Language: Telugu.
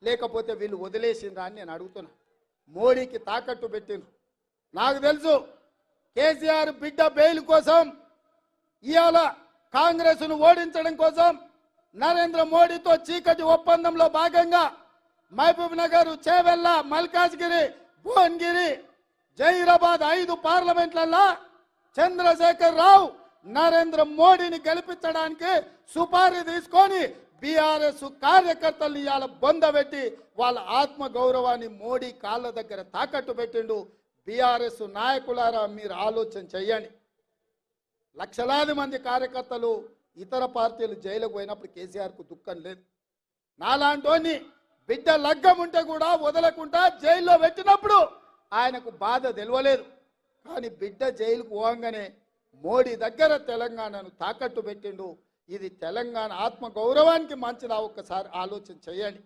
లేకపోతే వీళ్ళు వదిలేసిండ్రా అని నేను అడుగుతున్నా. మోడీకి తాకట్టు పెట్టిండ్రు. నాకు తెలుసు కేసీఆర్ బిడ్డ బెయిల్ కోసం ఇవాళ కాంగ్రెస్ను ఓడించడం కోసం నరేంద్ర మోడీతో చీకటి ఒప్పందంలో భాగంగా మహబూబ్ నగర్, చేవెళ్ళ, మల్కాజ్గిరి, భువనగిరి, జహీరాబాద్ 5 పార్లమెంట్లలో చంద్రశేఖర్ రావు నరేంద్ర మోడీని గెలిపించడానికి సుపారీ తీసుకొని బీఆర్ఎస్ కార్యకర్తలు ఇవాళ బొందబెట్టి వాళ్ళ ఆత్మ గౌరవాన్ని మోడీ కాళ్ళ దగ్గర తాకట్టు పెట్టిండు. బీఆర్ఎస్ నాయకులారా మీరు ఆలోచన చెయ్యండి. లక్షలాది మంది కార్యకర్తలు ఇతర పార్టీలు జైలుకు పోయినప్పుడు కేసీఆర్కు దుఃఖం లేదు. నాలాంటోని బిడ్డ లగ్గం ఉంటే కూడా వదలకుండా జైల్లో పెట్టినప్పుడు ఆయనకు బాధ తెలియలేదు. కానీ బిడ్డ జైలుకు పోగానే మోడీ దగ్గర తెలంగాణను తాకట్టు పెట్టిండు. ఇది తెలంగాణ ఆత్మ గౌరవానికి మంచిదా? ఒక్కసారి ఆలోచన చేయండి.